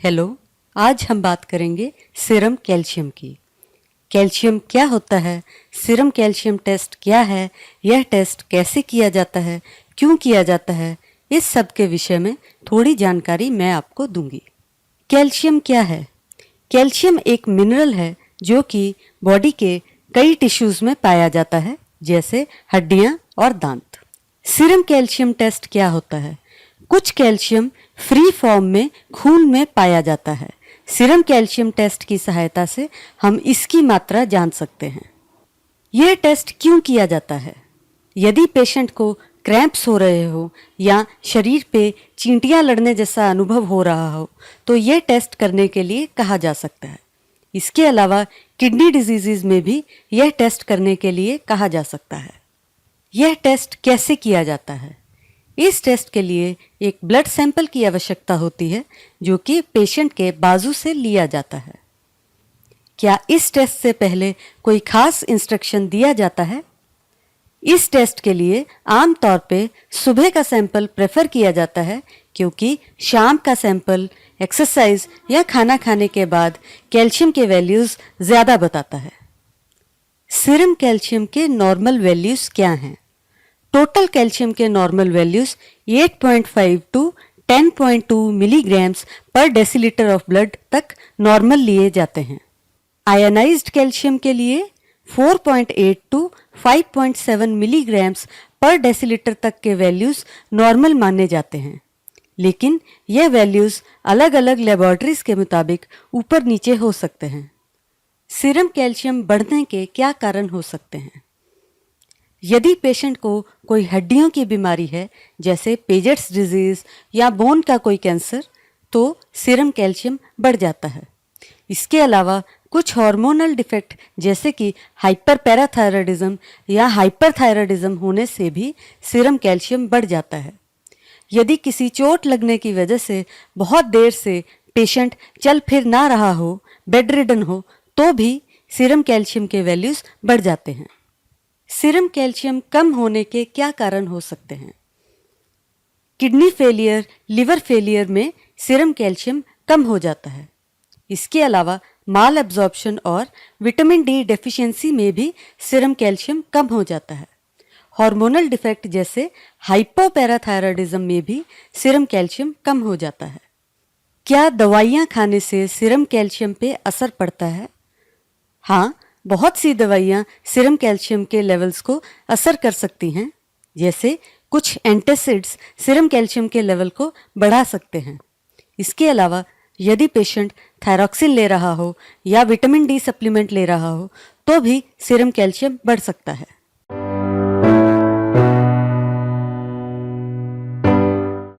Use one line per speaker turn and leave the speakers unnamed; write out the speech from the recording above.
Hello, आज हम बात करेंगे सीरम कैल्शियम की। कैल्शियम क्या होता है, सीरम कैल्शियम टेस्ट क्या है, यह टेस्ट कैसे किया जाता है, क्यों किया जाता है, इस सब के विषय में थोड़ी जानकारी मैं आपको दूंगी। कैल्शियम क्या है? कैल्शियम एक मिनरल है जो कि बॉडी के कई टिश्यूज में पाया जाता है, जैसे हड्डियां और दांत। सीरम कैल्शियम टेस्ट क्या होता है? कुछ कैल्शियम फ्री फॉर्म में खून में पाया जाता है। सीरम कैल्शियम टेस्ट की सहायता से हम इसकी मात्रा जान सकते हैं। यह टेस्ट क्यों किया जाता है? यदि पेशेंट को क्रैम्प्स हो रहे हो या शरीर पे चींटियां लड़ने जैसा अनुभव हो रहा हो तो यह टेस्ट करने के लिए कहा जा सकता है। इसके अलावा किडनी डिजीजेज में भी यह टेस्ट करने के लिए कहा जा सकता है। यह टेस्ट कैसे किया जाता है? इस टेस्ट के लिए एक ब्लड सैंपल की आवश्यकता होती है जो कि पेशेंट के बाजू से लिया जाता है। क्या इस टेस्ट से पहले कोई खास इंस्ट्रक्शन दिया जाता है? इस टेस्ट के लिए आमतौर पे सुबह का सैंपल प्रेफर किया जाता है क्योंकि शाम का सैंपल एक्सरसाइज या खाना खाने के बाद कैल्शियम के वैल्यूज ज़्यादा बताता है। सीरम कैल्शियम के नॉर्मल वैल्यूज क्या हैं? टोटल कैल्शियम के नॉर्मल वैल्यूज 8.5 टू 10.2 मिलीग्राम्स पर डेसीलीटर ऑफ ब्लड तक नॉर्मल लिए जाते हैं। आयनाइज्ड कैल्शियम के लिए 4.8 टू 5.7 मिलीग्राम्स पर डेसीलीटर तक के वैल्यूज नॉर्मल माने जाते हैं, लेकिन यह वैल्यूज अलग अलग लेबोरेटरीज के मुताबिक ऊपर नीचे हो सकते हैं। सीरम कैल्शियम बढ़ने के क्या कारण हो सकते हैं? यदि पेशेंट को कोई हड्डियों की बीमारी है, जैसे पेजेट्स डिजीज या बोन का कोई कैंसर, तो सीरम कैल्शियम बढ़ जाता है। इसके अलावा कुछ हार्मोनल डिफेक्ट जैसे कि हाइपरपैराथायरॉयडिज्म या हाइपरथायरॉयडिज्म होने से भी सीरम कैल्शियम बढ़ जाता है। यदि किसी चोट लगने की वजह से बहुत देर से पेशेंट चल फिर ना रहा हो, बेड रिडन हो, तो भी सीरम कैल्शियम के वैल्यूज बढ़ जाते हैं। सीरम कैल्शियम कम होने के क्या कारण हो सकते हैं? किडनी फेलियर, लिवर फेलियर में सीरम कैल्शियम कम हो जाता है। इसके अलावा माल एब्जॉर्प्शन और विटामिन डी डेफिशिएंसी में भी सीरम कैल्शियम कम हो जाता है। हार्मोनल डिफेक्ट जैसे हाइपोपैराथायरॉयडिज्म में भी सीरम कैल्शियम कम हो जाता है। क्या दवाइयाँ खाने से सीरम कैल्शियम पे असर पड़ता है? हाँ, बहुत सी दवाइयाँ सीरम कैल्शियम के लेवल्स को असर कर सकती हैं, जैसे कुछ एंटासिड्स सीरम कैल्शियम के लेवल को बढ़ा सकते हैं। इसके अलावा यदि पेशेंट थायरॉक्सिन ले रहा हो या विटामिन डी सप्लीमेंट ले रहा हो तो भी सीरम कैल्शियम बढ़ सकता है।